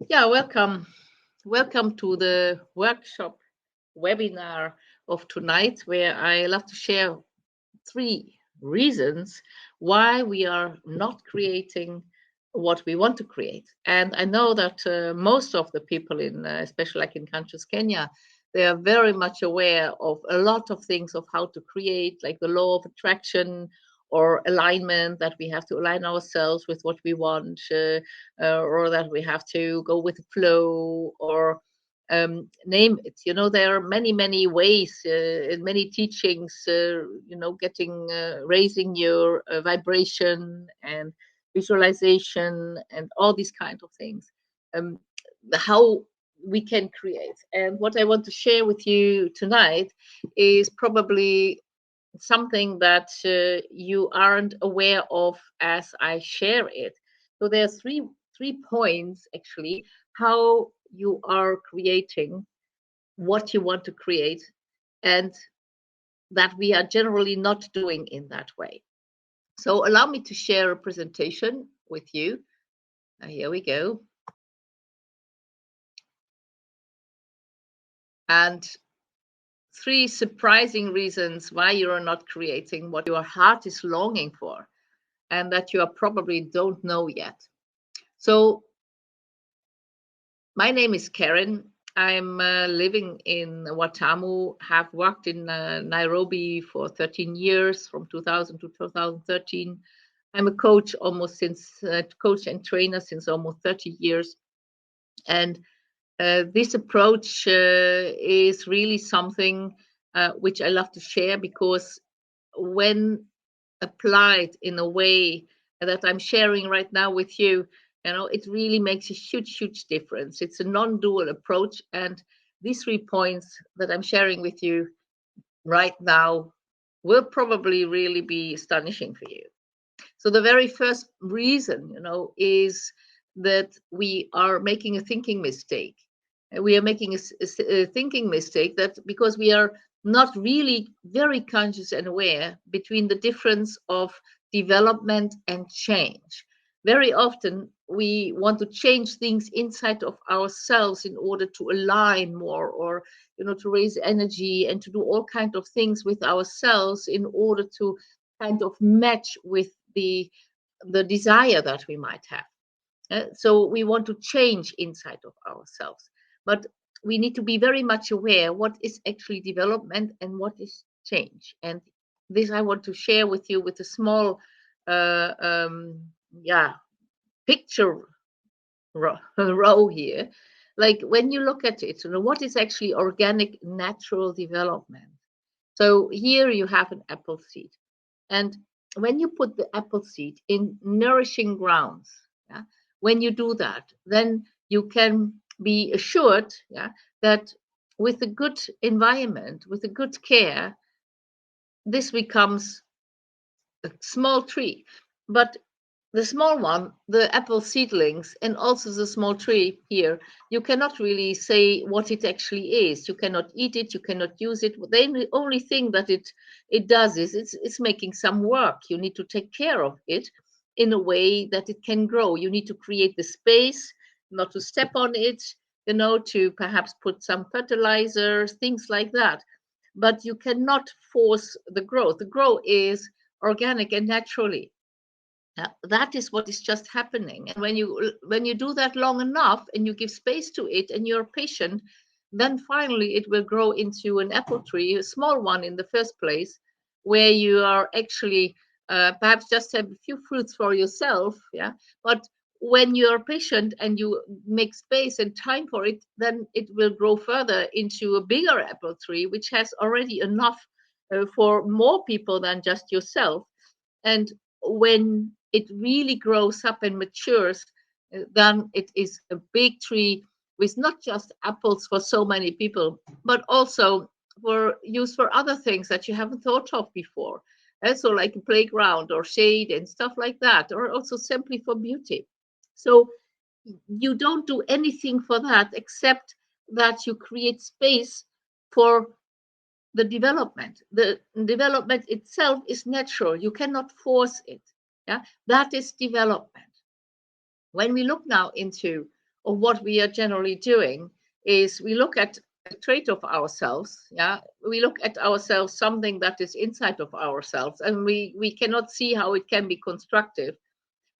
Yeah, welcome. Welcome to the workshop webinar of tonight, where I love to share three reasons why we are not creating what we want to create. And I know that most of the people especially like in countries Kenya, they are very much aware of a lot of things of how to create, like the law of attraction or alignment, that we have to align ourselves with what we want, or that we have to go with the flow, or name it. There are many, many ways, many teachings, getting, raising your vibration and visualization and all these kind of things. Um, how we can create. And what I want to share with you tonight is probably something that you aren't aware of as I share it. So there are three points actually how you are creating what you want to create, and that we are generally not doing in that way. So allow me to share a presentation with you. Here we go. And three surprising reasons why you are not creating what your heart is longing for, and that you are probably don't know yet. So my name is Karin. I'm living in Watamu, have worked in Nairobi for 13 years, from 2000 to 2013. I'm a coach coach and trainer since almost 30 years. And this approach is really something which I love to share, because when applied in a way that I'm sharing right now with you, it really makes a huge, huge difference. It's a non-dual approach, and these 3 points that I'm sharing with you right now will probably really be astonishing for you. So the very first reason, is that we are making a thinking mistake. We are making a thinking mistake, that because we are not really very conscious and aware between the difference of development and change. Very often we want to change things inside of ourselves in order to align more, or to raise energy and to do all kinds of things with ourselves in order to kind of match with the desire that we might have. So we want to change inside of ourselves, but we need to be very much aware what is actually development and what is change. And this I want to share with you with a small, yeah, picture row here. Like when you look at it, what is actually organic, natural development? So here you have an apple seed. And when you put the apple seed in nourishing grounds, yeah, when you do that, then you can be assured, yeah, that with a good environment, with a good care, this becomes a small tree. But the small one, the apple seedlings, and also the small tree here, you cannot really say what it actually is. You cannot eat it, you cannot use it. The only thing that it does is it's making some work. You need to take care of it in a way that it can grow. You need to create the space, not to step on it, to perhaps put some fertilizers, things like that. But you cannot force the growth. The growth is organic and naturally. That is what is just happening. And when you do that long enough and you give space to it and you're patient, then finally it will grow into an apple tree, a small one in the first place, where you are actually perhaps just have a few fruits for yourself. Yeah. But when you're patient and you make space and time for it, then it will grow further into a bigger apple tree, which has already enough for more people than just yourself. And when it really grows up and matures, then it is a big tree with not just apples for so many people, but also for use for other things that you haven't thought of before. And so like a playground or shade and stuff like that, or also simply for beauty. So you don't do anything for that except that you create space for the development. The development itself is natural. You cannot force it. Yeah, that is development. When we look now into or what we are generally doing is we look at a trait of ourselves. Yeah, we look at ourselves, something that is inside of ourselves, and we cannot see how it can be constructive.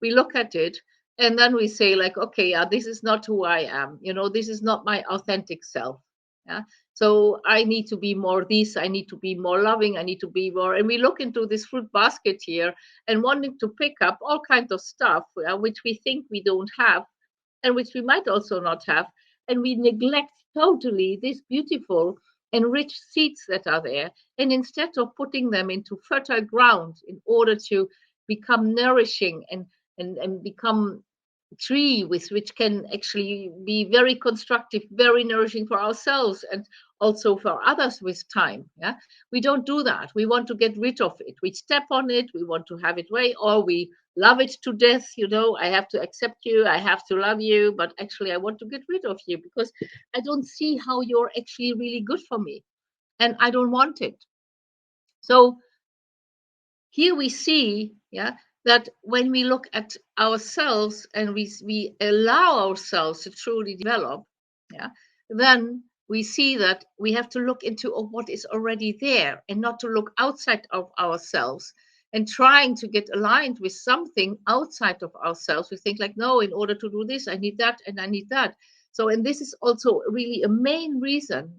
We look at it, and then we say, like, okay, yeah, this is not who I am. This is not my authentic self. Yeah, so I need to be more this, I need to be more loving, I need to be more. And we look into this fruit basket here and wanting to pick up all kinds of stuff, which we think we don't have, and which we might also not have. And we neglect totally these beautiful and rich seeds that are there. And instead of putting them into fertile ground in order to become nourishing and become tree with which can actually be very constructive, very nourishing for ourselves and also for others with time. Yeah, we don't do that. We want to get rid of it. We step on it. We want to have it way, or we love it to death. I have to accept you. I have to love you, but actually, I want to get rid of you because I don't see how you're actually really good for me, and I don't want it. So here we see, yeah, that when we look at ourselves and we allow ourselves to truly develop, yeah, then we see that we have to look into what is already there and not to look outside of ourselves and trying to get aligned with something outside of ourselves. We think like, no, in order to do this, I need that and I need that. So, and this is also really a main reason,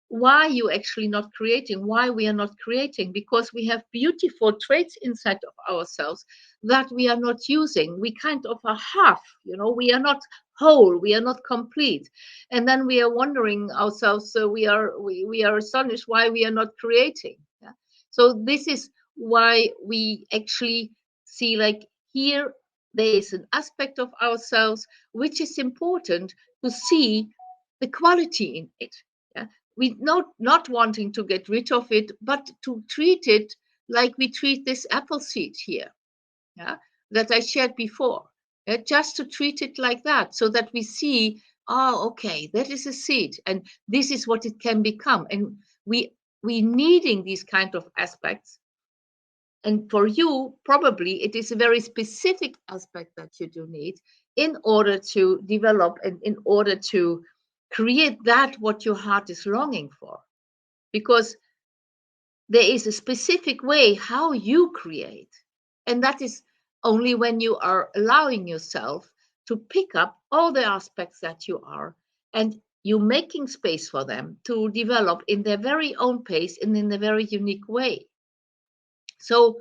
why you actually not creating, why we are not creating, because we have beautiful traits inside of ourselves that we are not using. We kind of are half, we are not whole, we are not complete. And then we are wondering ourselves, so we are astonished why we are not creating. Yeah? So this is why we actually see, like, here there is an aspect of ourselves which is important to see the quality in it. Yeah? We not wanting to get rid of it, but to treat it like we treat this apple seed here, yeah, that I shared before. Just to treat it like that, so that we see, oh, okay, that is a seed, and this is what it can become. And we needing these kind of aspects. And for you, probably it is a very specific aspect that you do need in order to develop and in order to create that what your heart is longing for. Because there is a specific way how you create. And that is only when you are allowing yourself to pick up all the aspects that you are, and you making space for them to develop in their very own pace and in a very unique way. So,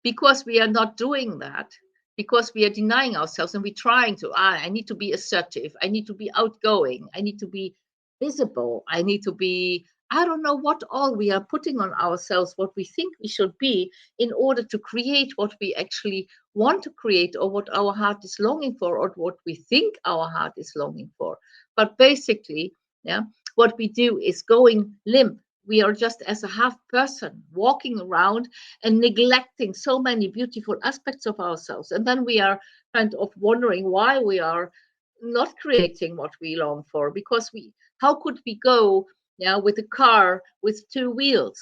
because we are not doing that, because we are denying ourselves and we're trying to, I need to be assertive, I need to be outgoing, I need to be visible, I need to be, I don't know what all we are putting on ourselves, what we think we should be in order to create what we actually want to create, or what our heart is longing for, or what we think our heart is longing for. But basically, yeah, what we do is going limp. We are just as a half person walking around and neglecting so many beautiful aspects of ourselves. And then we are kind of wondering why we are not creating what we long for, because how could we go, yeah, with a car with two wheels?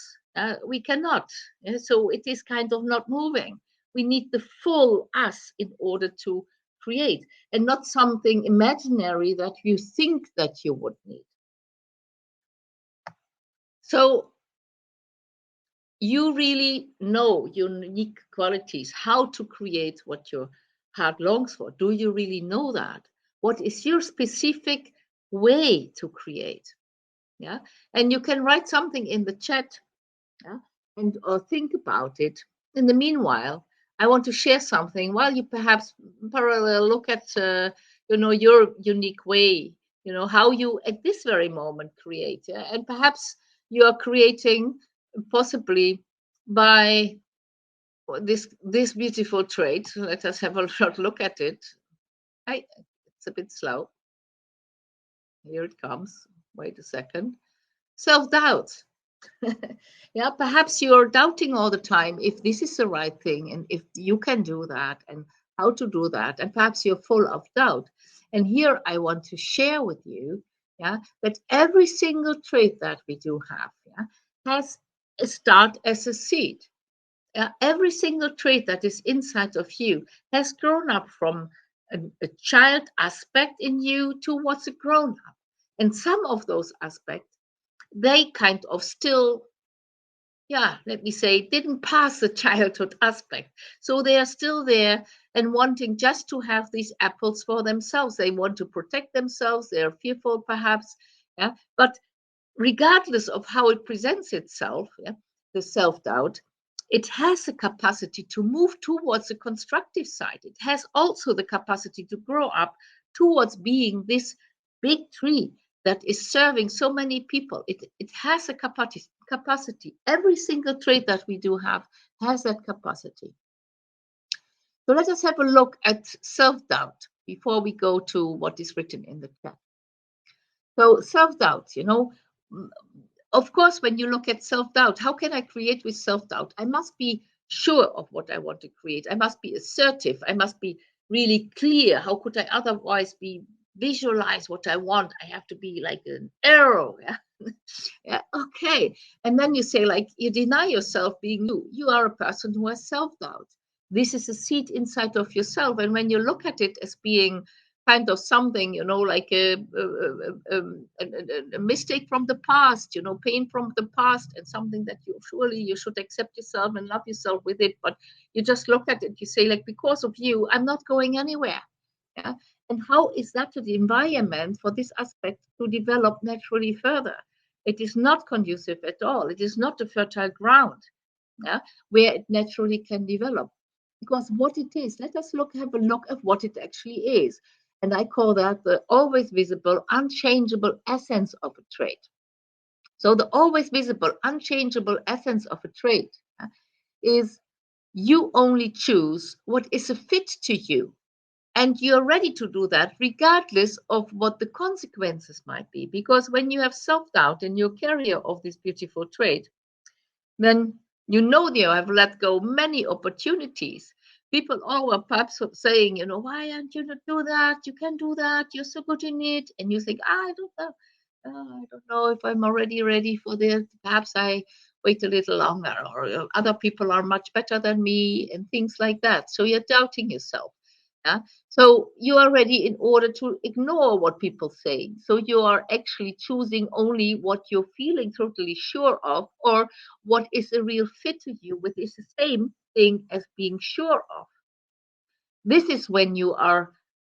We cannot. Yeah? So it is kind of not moving. We need the full us in order to create, and not something imaginary that you think that you would need. So you really know your unique qualities, how to create what your heart longs for. Do you really know that? What is your specific way to create? Yeah. And you can write something in the chat, yeah, and or think about it. In the meanwhile, I want to share something while you perhaps parallel look at your unique way, how you at this very moment create. Yeah? And perhaps you are creating possibly by this beautiful trait. Let us have a short look at it. It's a bit slow. Here it comes. Wait a second. Self-doubt. Yeah, perhaps you're doubting all the time if this is the right thing and if you can do that and how to do that. And perhaps you're full of doubt. And here I want to share with you, yeah, that every single trait that we do have, yeah, has a start as a seed. Every single trait that is inside of you has grown up from a child aspect in you towards a grown up. And some of those aspects, they kind of still, yeah, let me say, didn't pass the childhood aspect. So they are still there and wanting just to have these apples for themselves. They want to protect themselves. They are fearful, perhaps. Yeah. But regardless of how it presents itself, yeah, the self doubt, it has the capacity to move towards the constructive side. It has also the capacity to grow up towards being this big tree that is serving so many people. It has a capacity. Every single trait that we do have has that capacity. So let us have a look at self doubt before we go to what is written in the chat. So self doubt, of course, when you look at self doubt, how can I create with self doubt? I must be sure of what I want to create. I must be assertive. I must be really clear. How could I otherwise be visualize what I want? I have to be like an arrow. Yeah. Yeah, okay. And then you say, like, you deny yourself being you. You are a person who has self doubt. This is a seed inside of yourself. And when you look at it as being kind of something, like a mistake from the past, pain from the past, and something that you should accept yourself and love yourself with it. But you just look at it, you say, like, because of you, I'm not going anywhere. Yeah. And how is that the environment for this aspect to develop naturally further? It is not conducive at all. It is not a fertile ground, yeah, where it naturally can develop. Because what it is, let us have a look at what it actually is. And I call that the always visible, unchangeable essence of a trait. So the always visible, unchangeable essence of a trait, is you only choose what is a fit to you. And you're ready to do that regardless of what the consequences might be. Because when you have self-doubt and you're carrier of this beautiful trait, then you have let go many opportunities. People all are perhaps saying, why aren't you not do that? You can do that. You're so good in it. And you think, I don't know. I don't know if I'm already ready for this. Perhaps I wait a little longer, or other people are much better than me, and things like that. So you're doubting yourself. Yeah? So you are ready in order to ignore what people say. So you are actually choosing only what you're feeling totally sure of, or what is a real fit to you, which is the same thing as being sure of. This is when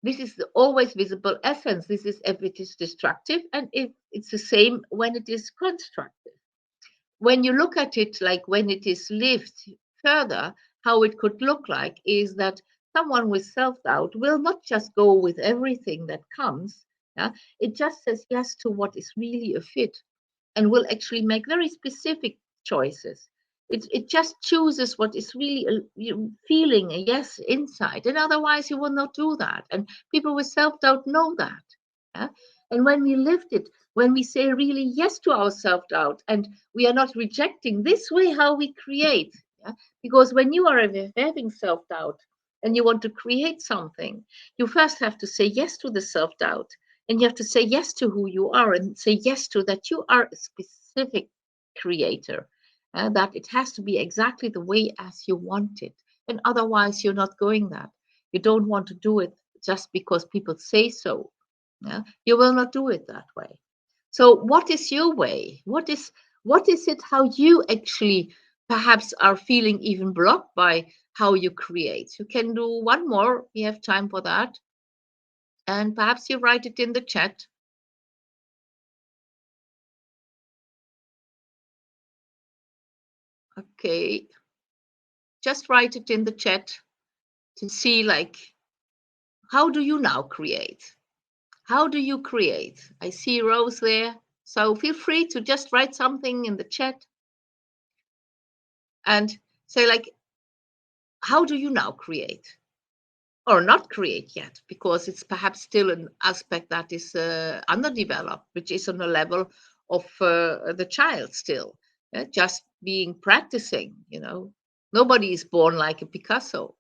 this is the always visible essence. This is if it is destructive, and it's the same when it is constructive. When you look at it, like when it is lived further, how it could look like is that someone with self-doubt will not just go with everything that comes. Yeah? It just says yes to what is really a fit, and will actually make very specific choices. It just chooses what is really feeling a yes inside, and otherwise you will not do that. And people with self-doubt know that. Yeah? And when we lift it, when we say really yes to our self-doubt, and we are not rejecting this way how we create, yeah? Because when you are having self-doubt and you want to create something, you first have to say yes to the self-doubt, and you have to say yes to who you are, and say yes to that you are a specific creator, that it has to be exactly the way as you want it. And otherwise, you're not going that. You don't want to do it just because people say so. Yeah? You will not do it that way. So what is your way? What is it how you actually perhaps are feeling even blocked by how you create? You can do one more. We have time for that. And perhaps you write it in the chat. Okay. Just write it in the chat to see, like, how do you now create? How do you create? I see Rose there. So feel free to just write something in the chat and say, like, how do you now create? Or not create yet, because it's perhaps still an aspect that is underdeveloped, which is on a level of the child still, just being practicing. Nobody is born like a Picasso.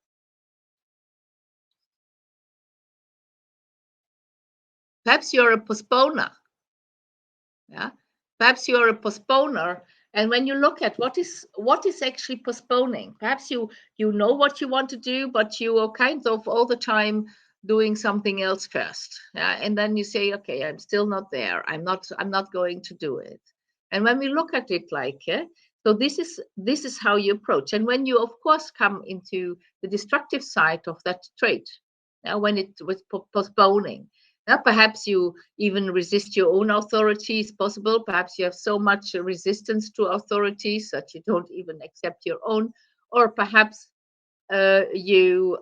Perhaps you're a postponer. Yeah, perhaps you're a postponer. And when you look at what is actually postponing, perhaps you know what you want to do, but you are kind of all the time doing something else first. Yeah? And then you say, okay, I'm still not there. I'm not going to do it. And when we look at it like, so this is how you approach. And when you, of course, come into the destructive side of that trait, when it was postponing, perhaps you even resist your own authority. Is possible. Perhaps you have so much resistance to authorities that you don't even accept your own, or perhaps you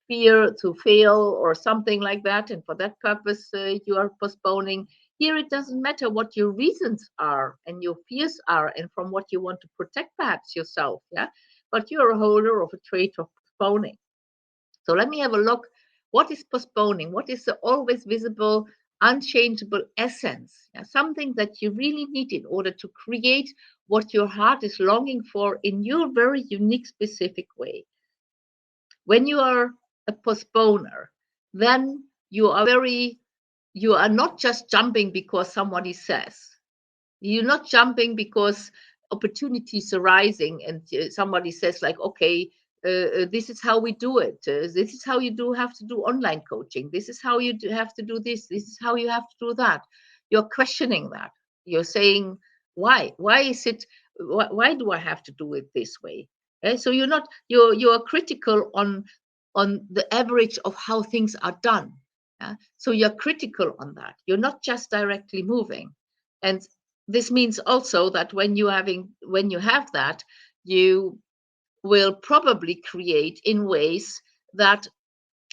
fear to fail or something like that, and for that purpose you are postponing. Here it doesn't matter what your reasons are and your fears are and from what you want to protect perhaps yourself, but you're a holder of a trait of postponing. So let me have a look. What is postponing? What is the always visible, unchangeable essence? Something that you really need in order to create what your heart is longing for in your very unique, specific way. When you are a postponer, then you are not just jumping because somebody says. You're not jumping because opportunities are rising and somebody says like, okay, this is how we do it. This is how you do have to do online coaching. This is how you have to do this. This is how you have to do that. You're questioning that. You're saying, why? Why is it? Why do I have to do it this way? So you're not. You're critical on the average of how things are done. So you're critical on that. You're not just directly moving, and this means also that when you have that, you will probably create in ways that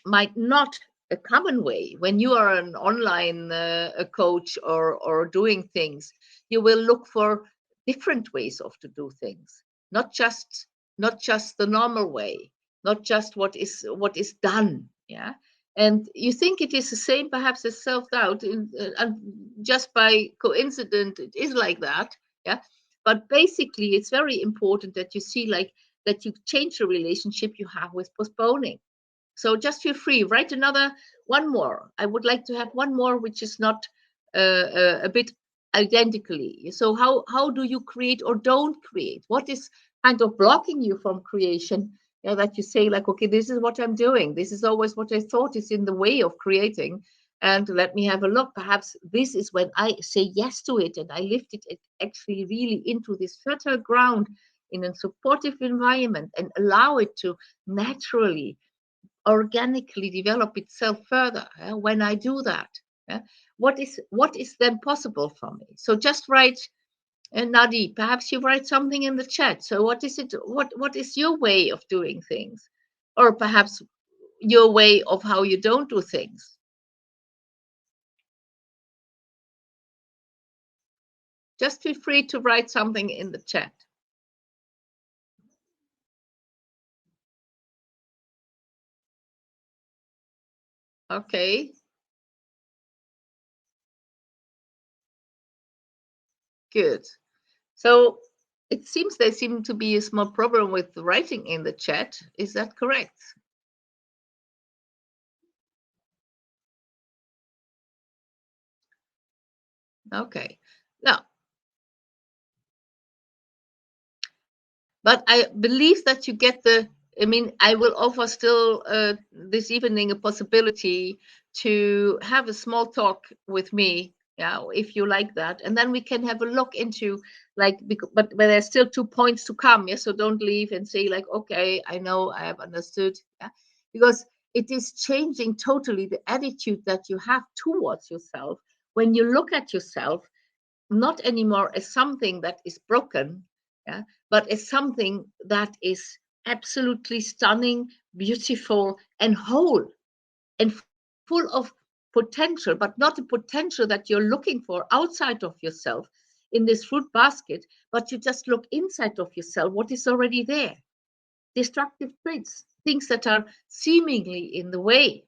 might not a common way. When you are an online a coach or doing things, you will look for different ways of to do things, not just the normal way, not just what is done. And you think it is the same perhaps as self-doubt, and just by coincidence it is like that. But basically it's very important that you see like that you change the relationship you have with postponing. So just feel free, write another one more. I would like to have one more which is not a bit identically. So how do you create or don't create? What is kind of blocking you from creation? That you say like, okay, this is what I'm doing. This is always what I thought is in the way of creating. And let me have a look. Perhaps this is when I say yes to it and I lift it actually really into this fertile ground in a supportive environment and allow it to naturally organically develop itself further. When I do that, what is then possible for me? So just write, Nadi, perhaps you write something in the chat. So what is it? What is your way of doing things, or perhaps your way of how you don't do things? Just feel free to write something in the chat. Okay. Good. So it seems there seems to be a small problem with writing in the chat. Is that correct? Okay. Now, but I believe that you get I mean, I will offer still this evening a possibility to have a small talk with me, if you like that, and then we can have a look into like, but there's still 2 points to come, so don't leave and say like, okay, I know, I have understood, because it is changing totally the attitude that you have towards yourself when you look at yourself not anymore as something that is broken, but as something that is absolutely stunning, beautiful, and whole, and full of potential, but not the potential that you're looking for outside of yourself in this fruit basket, but you just look inside of yourself, what is already there. Destructive traits, things that are seemingly in the way,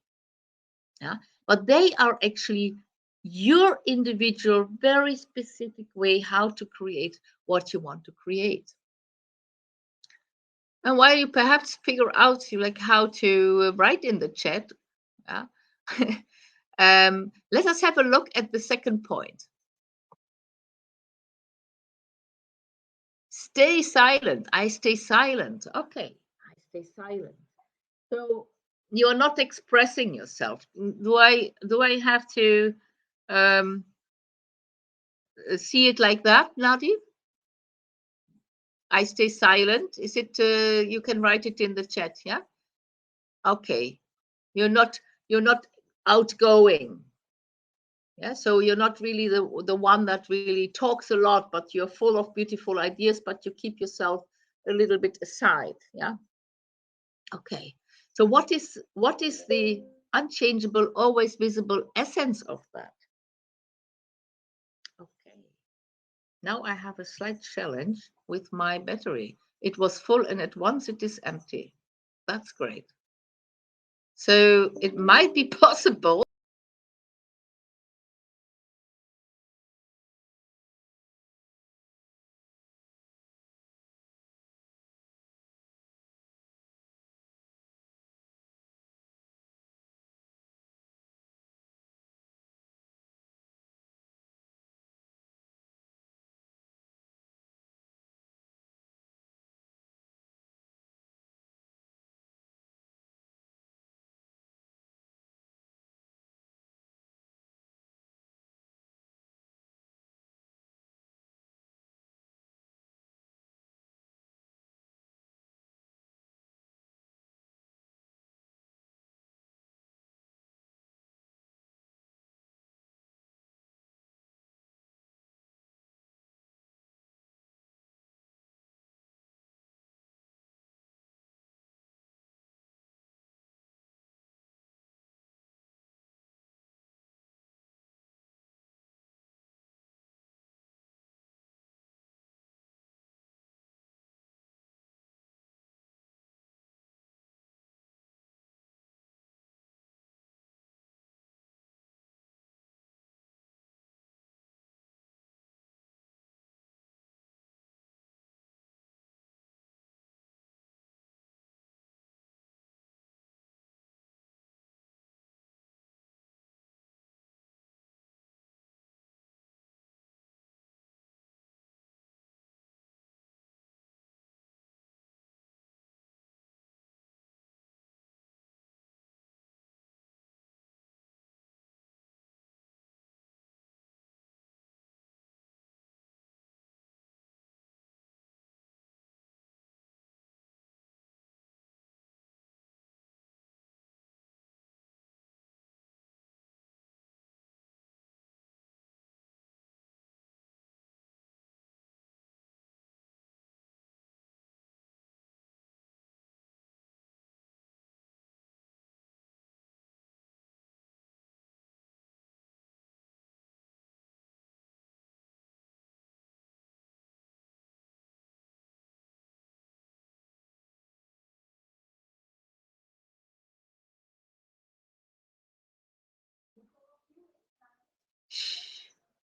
but they are actually your individual, very specific way how to create what you want to create. And while you perhaps figure out like how to write in the chat, let us have a look at the second point. Stay silent. I stay silent. Okay, I stay silent. So you are not expressing yourself. Do I have to um, see it like that, Nadi? I stay silent. Is it? You can write it in the chat. Yeah. Okay. You're not outgoing. Yeah. So you're not really the one that really talks a lot, but you're full of beautiful ideas, but you keep yourself a little bit aside. Yeah. Okay. So what is the unchangeable, always visible essence of that? Okay. Now I have a slight challenge with my battery. It was full and at once it is empty. That's great. So it might be possible.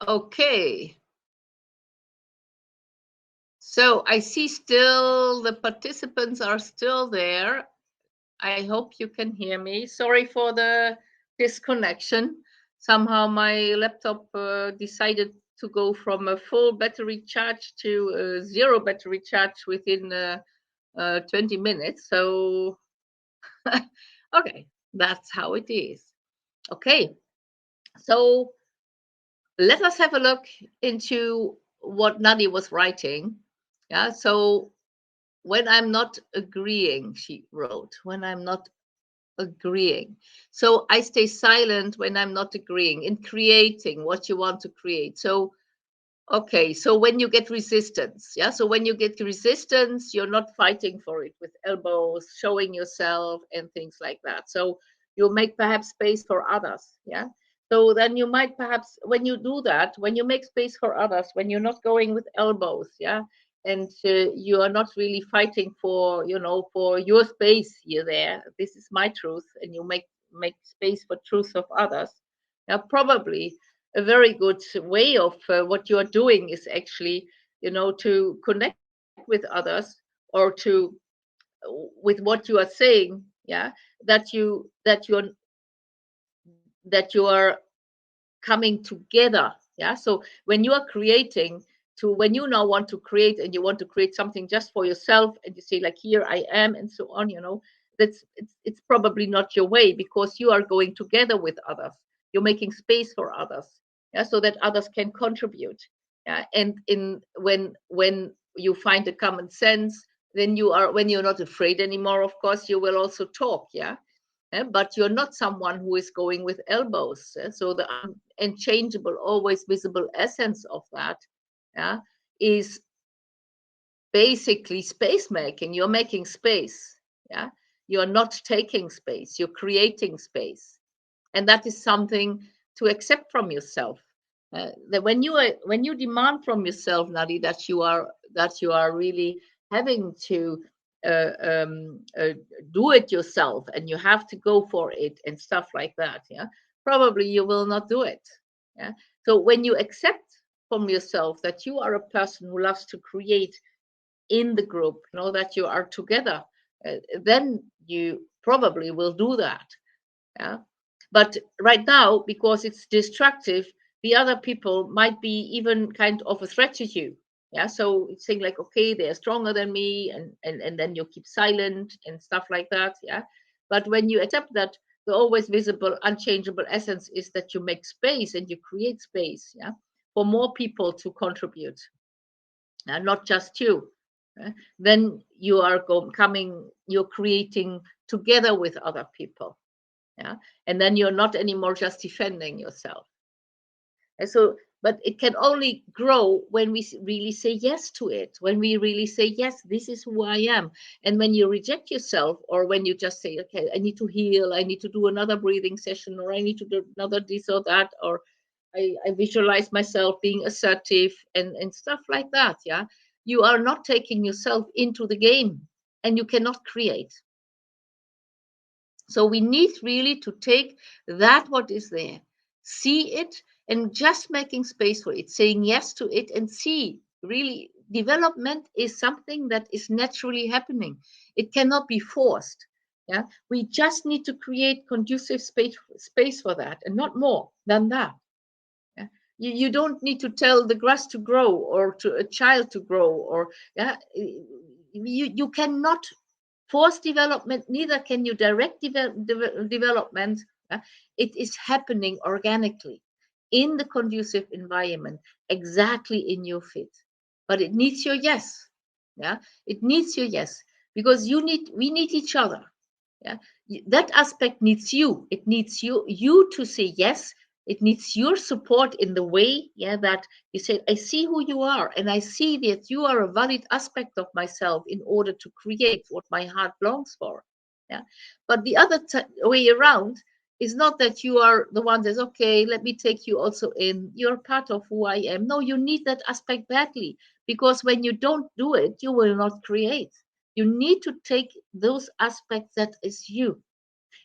Okay. So I see still the participants are still there. I hope you can hear me. Sorry for the disconnection. Somehow my laptop decided to go from a full battery charge to a zero battery charge within 20 minutes. So, okay, that's how it is. Okay, so let us have a look into what Nadi was writing. Yeah, so when I'm not agreeing, she wrote, when I'm not agreeing. So I stay silent when I'm not agreeing in creating what you want to create. So, okay, so when you get resistance, yeah, so when you get resistance, you're not fighting for it with elbows, showing yourself, and things like that. So you make perhaps space for others, yeah. So then you might perhaps, when you do that, when you make space for others, when you're not going with elbows, yeah, and you are not really fighting for, for your space here, there. This is my truth, and you make space for truth of others. Yeah, probably a very good way of what you are doing is actually, to connect with others, or to with what you are saying, yeah, that you are coming together. Yeah, so when you are creating, to when you now want to create, and you want to create something just for yourself, and you say like, here I am, and so on, it's probably not your way, because you are going together with others. You're making space for others, yeah, so that others can contribute. Yeah, and in when you find a common sense, then when you're not afraid anymore, of course, you will also talk, yeah. But you're not someone who is going with elbows. So the unchangeable, always visible essence of that, yeah, is basically space making. You're making space, yeah. You're not taking space. You're creating space, and that is something to accept from yourself. That when you demand from yourself, Nadi, that you are really having to uh, um, uh, do it yourself, and you have to go for it and stuff like that, yeah, probably you will not do it. Yeah. So when you accept from yourself that you are a person who loves to create in the group, know that you are together, then you probably will do that. Yeah. But right now, because it's destructive, the other people might be even kind of a threat to you. Yeah. So it's saying like, okay, they're stronger than me, and then you keep silent and stuff like that. Yeah. But when you accept that the always visible, unchangeable essence is that you make space and you create space, yeah, for more people to contribute, not just you. Then you are you're creating together with other people, yeah, and then you're not anymore just defending yourself. And so, but it can only grow when we really say yes to it, when we really say yes, this is who I am. And when you reject yourself, or when you just say, okay, I need to heal, I need to do another breathing session, or I need to do another this or that, or I visualize myself being assertive and stuff like that, yeah, you are not taking yourself into the game, and you cannot create. So we need really to take that what is there, see it, and just making space for it, saying yes to it, and see really development is something that is naturally happening. It cannot be forced. Yeah, we just need to create conducive space for that, and not more than that. Yeah? You don't need to tell the grass to grow, or to a child to grow, or yeah, you cannot force development, neither can you direct development. It is happening organically in the conducive environment, exactly in your fit. But it needs your yes. Yeah, it needs your yes, because we need each other. Yeah, that aspect needs you. It needs you to say yes. It needs your support in the way, yeah, that you say, I see who you are, and I see that you are a valid aspect of myself in order to create what my heart longs for. Yeah, but the other way around is not that you are the one that's okay, let me take you also in, you're part of who I am. No, you need that aspect badly, because when you don't do it, you will not create. You need to take those aspects that is you,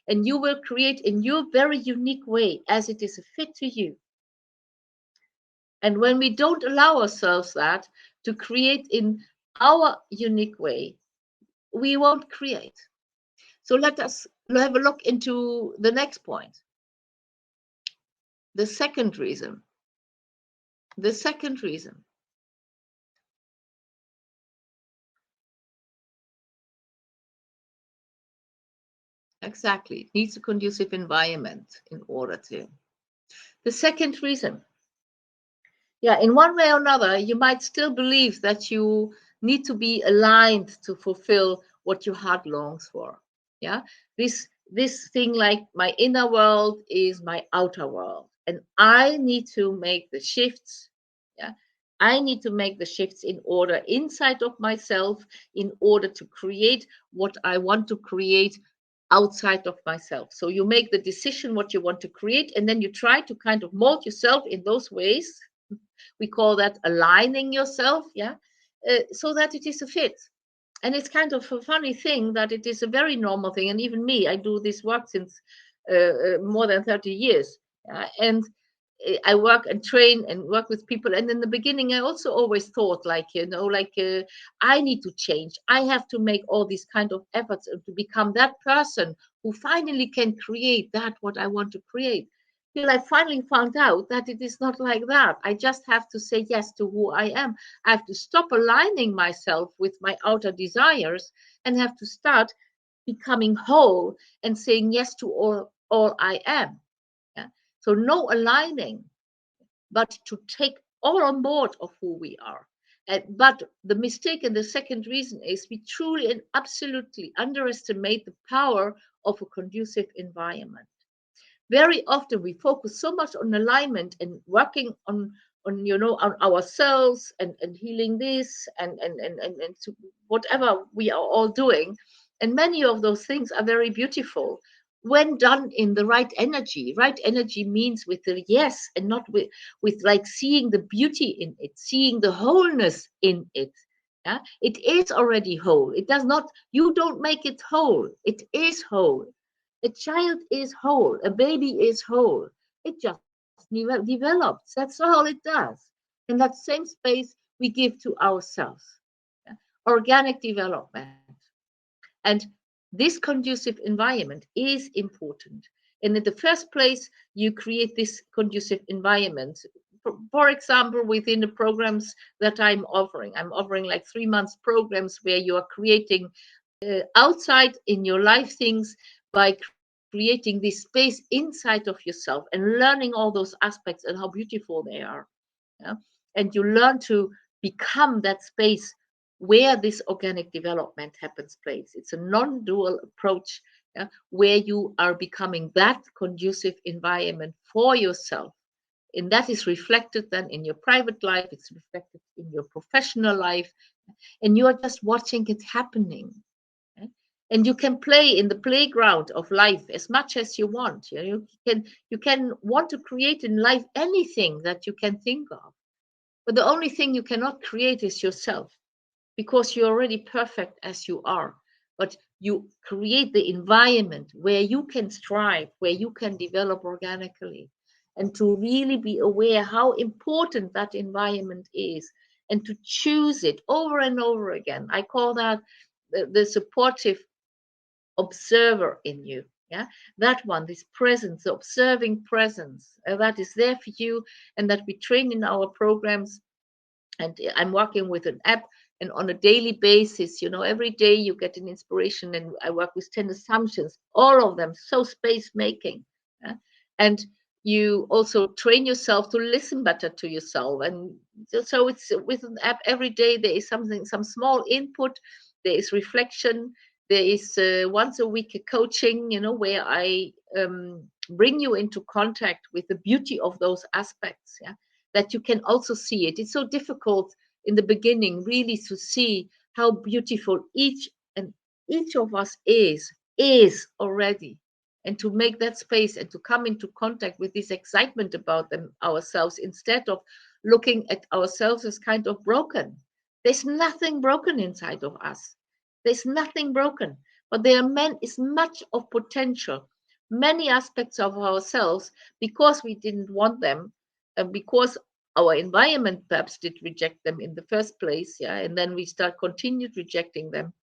and you will create in your very unique way as it is a fit to you. And when we don't allow ourselves that to create in our unique way, we won't create. So let us have a look into the next point. The second reason. The second reason. Exactly. It needs a conducive environment in order to. The second reason. Yeah, in one way or another, you might still believe that you need to be aligned to fulfill what your heart longs for. Yeah, this thing like my inner world is my outer world, and I need to make the shifts. Yeah, I need to make the shifts in order inside of myself, in order to create what I want to create outside of myself. So you make the decision what you want to create, and then you try to kind of mold yourself in those ways. We call that aligning yourself, yeah, so that it is a fit. And it's kind of a funny thing that it is a very normal thing. And even me, I do this work since more than 30 years. And I work and train and work with people. And in the beginning, I also always thought, like, I need to change. I have to make all these kind of efforts to become that person who finally can create that what I want to create. Till I finally found out that it is not like that. I just have to say yes to who I am. I have to stop aligning myself with my outer desires, and have to start becoming whole and saying yes to all I am. Yeah? So no aligning, but to take all on board of who we are. But the mistake and the second reason is we truly and absolutely underestimate the power of a conducive environment. Very often we focus so much on alignment and working on on ourselves and healing this and to whatever we are all doing, and many of those things are very beautiful when done in the right energy. Right energy means with the yes, and not with like seeing the beauty in it, seeing the wholeness in it. Yeah, it is already whole. It does not, you don't make it whole, it is whole. A child is whole, a baby is whole. It just develops. That's all it does. And that same space we give to ourselves. Yeah? Organic development. And this conducive environment is important. And in the first place, you create this conducive environment. For example, within the programs that I'm offering like 3 months programs where you are creating outside in your life things by creating this space inside of yourself and learning all those aspects and how beautiful they are. Yeah? And you learn to become that space where this organic development happens place. It's a non-dual approach, yeah, where you are becoming that conducive environment for yourself. And that is reflected then in your private life, it's reflected in your professional life, and you are just watching it happening. Okay? And you can play in the playground of life as much as you want. You know, you can want to create in life anything that you can think of. But the only thing you cannot create is yourself, because you're already perfect as you are. But you create the environment where you can strive, where you can develop organically, and to really be aware how important that environment is, and to choose it over and over again. I call that the supportive observer in you. Yeah, that one, this presence, the observing presence, that is there for you, and that we train in our programs. And I'm working with an app, and on a daily basis, every day you get an inspiration, and I work with 10 assumptions, all of them so space making. Yeah? And you also train yourself to listen better to yourself. And so it's with an app every day there is something, some small input, there is reflection, there is once a week a coaching, where I bring you into contact with the beauty of those aspects. Yeah, that you can also see it. It's so difficult in the beginning really to see how beautiful each of us is already, and to make that space and to come into contact with this excitement about them ourselves, instead of looking at ourselves as kind of broken. There's nothing broken inside of us. There's nothing broken, but is much of potential, many aspects of ourselves, because we didn't want them, because our environment perhaps did reject them in the first place. Yeah, and then we continued rejecting them.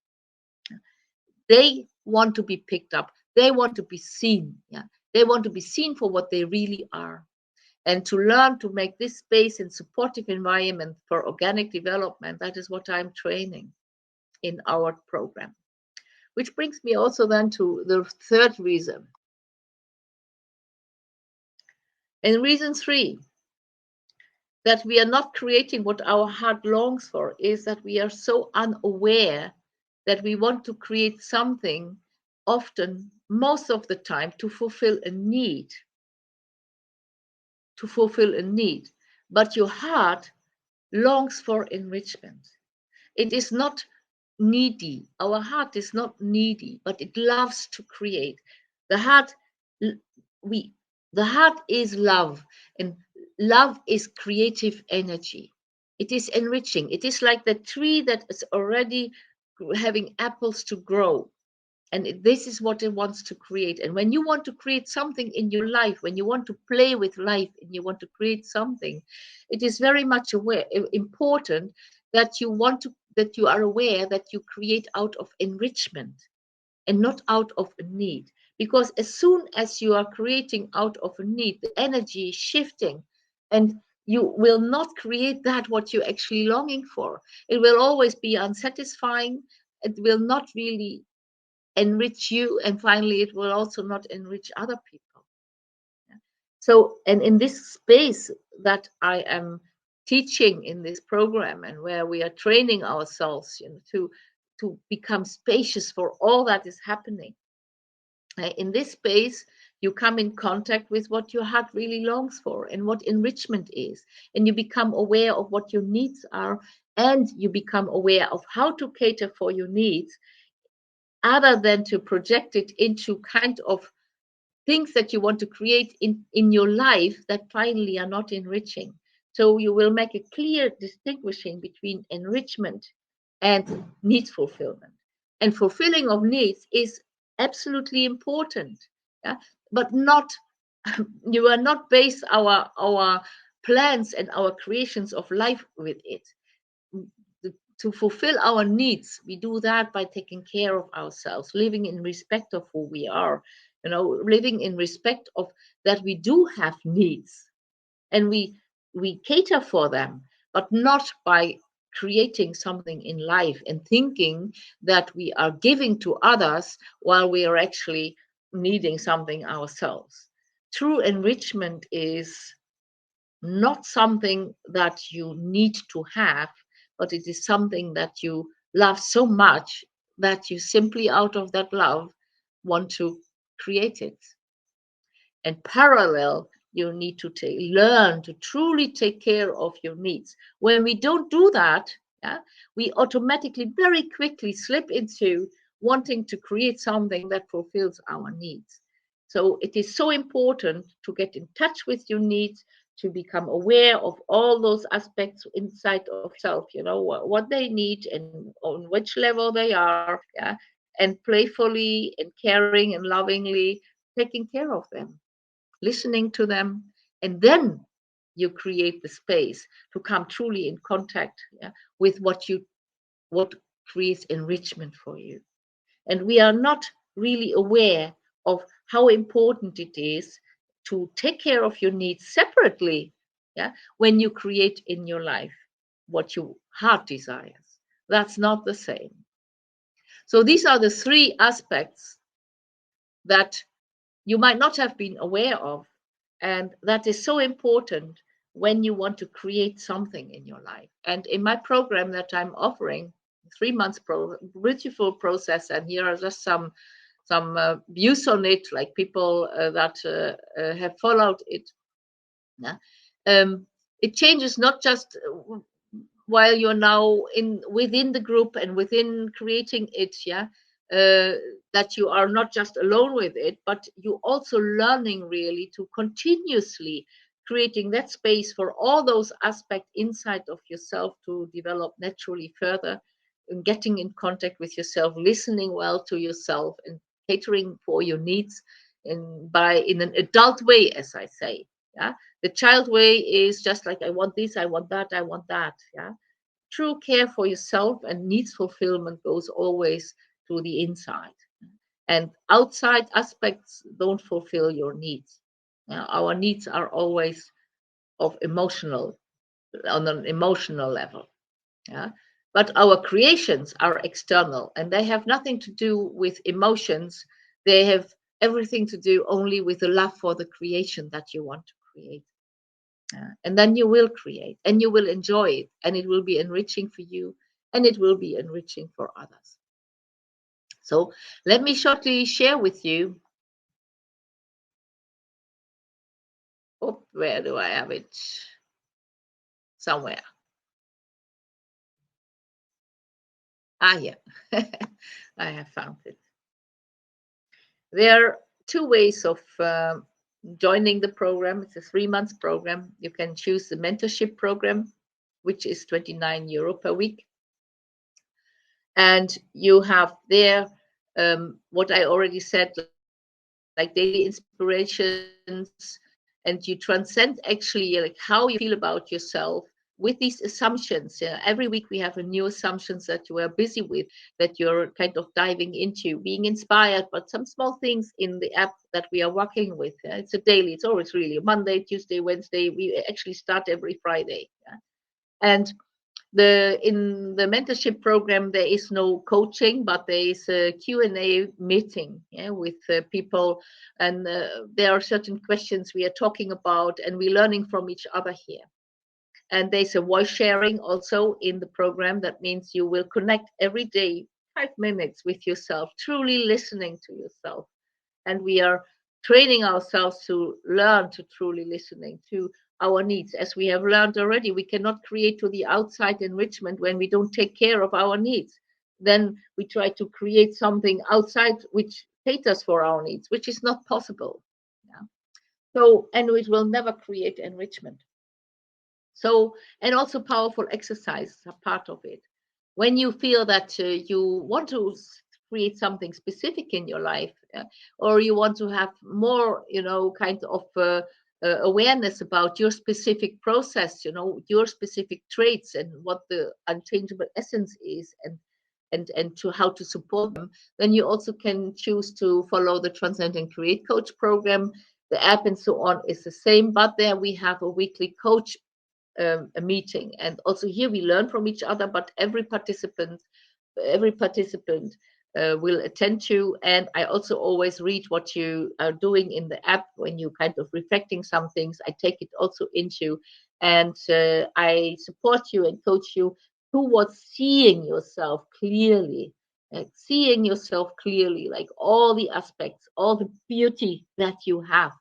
They want to be picked up, they want to be seen. Yeah, they want to be seen for what they really are, and to learn to make this space and supportive environment for organic development. That is what I'm training in our program, which brings me also then to the third reason. And reason 3, that we are not creating what our heart longs for, is that we are so unaware that we want to create something, often, most of the time, to fulfill a need. To fulfill a need. But your heart longs for enrichment. It is not needy. Our heart is not needy, but it loves to create. The heart, we, the heart is love, and love is creative energy. It is enriching. It is like the tree that is already having apples to grow. And this is what it wants to create. And when you want to create something in your life, when you want to play with life and you want to create something, it is very much important that that you are aware that you create out of enrichment and not out of a need. Because as soon as you are creating out of a need, the energy is shifting, and you will not create that what you're actually longing for. It will always be unsatisfying. It will not really enrich you, and finally it will also not enrich other people. So, and in this space that I am teaching in this program, and where we are training ourselves, to become spacious for all that is happening, in this space you come in contact with what your heart really longs for and what enrichment is, and you become aware of what your needs are, and you become aware of how to cater for your needs, other than to project it into kind of things that you want to create in your life that finally are not enriching. So you will make a clear distinguishing between enrichment and needs fulfillment. And fulfilling of needs is absolutely important, yeah? But not you are not base our plans and our creations of life with it. To fulfill our needs, we do that by taking care of ourselves, living in respect of who we are, living in respect of that we do have needs, and we cater for them, but not by creating something in life and thinking that we are giving to others while we are actually needing something ourselves. True enrichment is not something that you need to have, but it is something that you love so much that you simply, out of that love, want to create it. And parallel, you need to learn to truly take care of your needs. When we don't do that, yeah, we automatically very quickly slip into wanting to create something that fulfills our needs. So it is so important to get in touch with your needs, to become aware of all those aspects inside of self, what they need and on which level they are, yeah, and playfully and caring and lovingly taking care of them, listening to them, and then you create the space to come truly in contact, yeah, with what creates enrichment for you. And we are not really aware of how important it is to take care of your needs separately, yeah, when you create in your life what your heart desires. That's not the same. So these are the three aspects that you might not have been aware of, and that is so important when you want to create something in your life. And in my program that I'm offering, 3 months beautiful process, and here are just some views on it, like people that have followed it. Yeah? It changes not just while you're now within the group and within creating it, yeah, that you are not just alone with it, but you also learning really to continuously creating that space for all those aspects inside of yourself to develop naturally further, and getting in contact with yourself, listening well to yourself, and catering for your needs in an adult way, as I say. Yeah, the child way is just like, I want this, I want that, I want that. Yeah, true care for yourself and needs fulfillment goes always to the inside, and outside aspects don't fulfill your needs. Our needs are always of emotional on an emotional level. Yeah, but our creations are external, and they have nothing to do with emotions. They have everything to do only with the love for the creation that you want to create. And then you will create and you will enjoy it, and it will be enriching for you, and it will be enriching for others. So let me shortly share with you. Oh, where do I have it? Somewhere. Yeah. I have found it. There are two ways of joining the program. It's a 3 months program. You can choose the mentorship program, which is €29 per week. And you have there what I already said, like daily inspirations, and you transcend actually like how you feel about yourself with these assumptions. Every week we have a new assumptions that you are busy with, that you're kind of diving into, being inspired, but some small things in the app that we are working with. It's a daily, it's always really Monday, Tuesday, Wednesday. We actually start every Friday. And In the mentorship program, there is no coaching, but there is a Q&A meeting, yeah, with people, and there are certain questions we are talking about, and we're learning from each other here. And there's a voice sharing also in the program. That means you will connect every day 5 minutes with yourself, truly listening to yourself. And we are training ourselves to learn to truly listening to our needs. As we have learned already, we cannot create to the outside enrichment when we don't take care of our needs. Then we try to create something outside which caters for our needs, which is not possible. Yeah. So, and it will never create enrichment. So, and also powerful exercises are part of it. When you feel that you want to create something specific in your life, or you want to have more, kind of awareness about your specific process, your specific traits and what the unchangeable essence is, and to how to support them, then you also can choose to follow the Transcend and Create Coach program. The app and so on is the same, but there we have a weekly coach a meeting, and also here we learn from each other, but every participant will attend to, and I also always read what you are doing in the app when you kind of reflecting some things. I take it also into, and I support you and coach you towards seeing yourself clearly, like all the aspects, all the beauty that you have,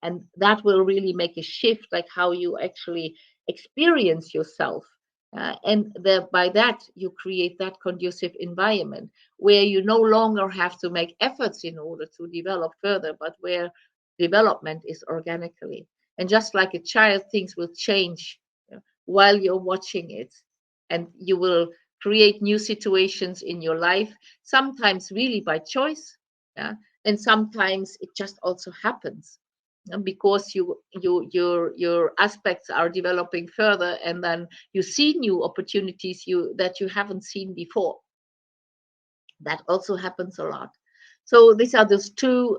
and that will really make a shift, like how you actually experience yourself. By that, you create that conducive environment where you no longer have to make efforts in order to develop further, but where development is organically. And just like a child, things will change while you're watching it. And you will create new situations in your life, sometimes really by choice. Yeah? And sometimes it just also happens because your aspects are developing further, and then you see new opportunities that you haven't seen before. That also happens a lot. So these are those two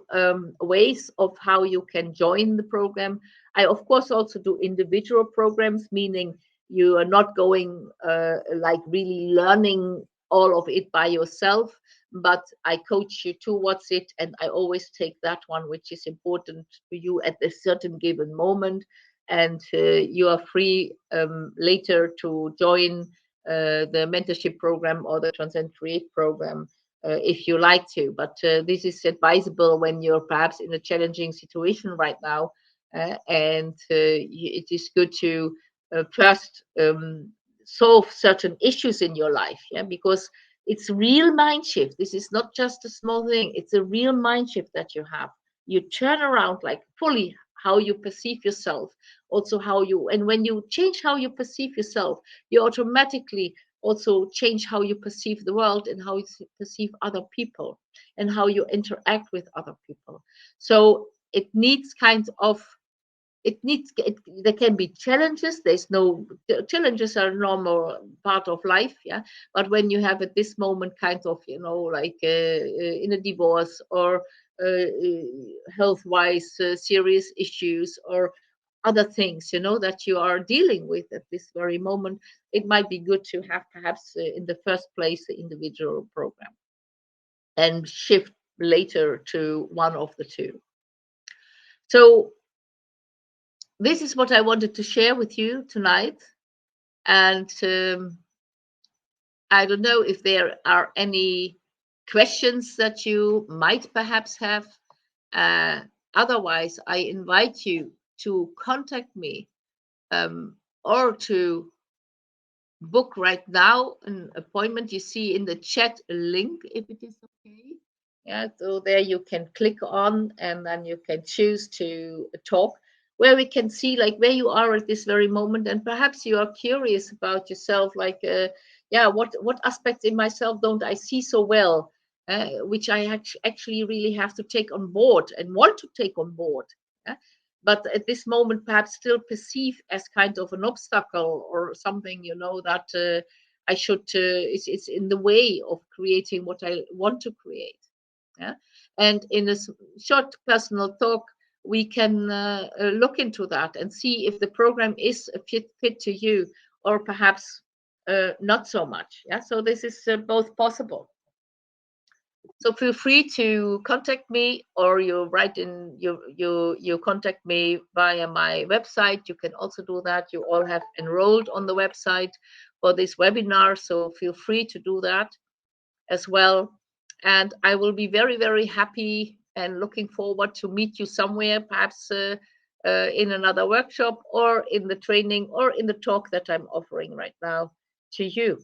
ways of how you can join the program. I of course also do individual programs, meaning you are not going like really learning all of it by yourself, but I coach you towards it, and I always take that one which is important to you at a certain given moment, and you are free later to join the mentorship program or the Transcend Create program if you like to. But this is advisable when you're perhaps in a challenging situation right now, and it is good to first solve certain issues in your life, yeah, because it's real mind shift. This is not just a small thing, it's a real mind shift that you have. You turn around like fully how you perceive yourself, also and when you change how you perceive yourself, you automatically also change how you perceive the world and how you perceive other people and how you interact with other people. So it needs kind of there can be challenges. There's no challenges are normal part of life, yeah. But when you have at this moment kind of like in a divorce or health wise serious issues or other things that you are dealing with at this very moment, it might be good to have perhaps in the first place the individual program and shift later to one of the two. So this is what I wanted to share with you tonight. And I don't know if there are any questions that you might perhaps have. Otherwise, I invite you to contact me or to book right now an appointment. You see in the chat a link, if it is okay. Yeah, so there you can click on, and then you can choose to talk, where we can see like where you are at this very moment, and perhaps you are curious about yourself, like yeah, what aspects in myself don't I see so well, which I actually really have to take on board and want to take on board. Yeah? But at this moment perhaps still perceive as kind of an obstacle or something, that I should it's in the way of creating what I want to create. Yeah? And in a short personal talk, we can look into that and see if the program is a fit to you, or perhaps not so much. Yeah, so this is both possible. So feel free to contact me, or you write in you contact me via my website. You can also do that. You all have enrolled on the website for this webinar, so feel free to do that as well. And I will be very, very happy and looking forward to meet you somewhere, perhaps in another workshop, or in the training, or in the talk that I'm offering right now to you.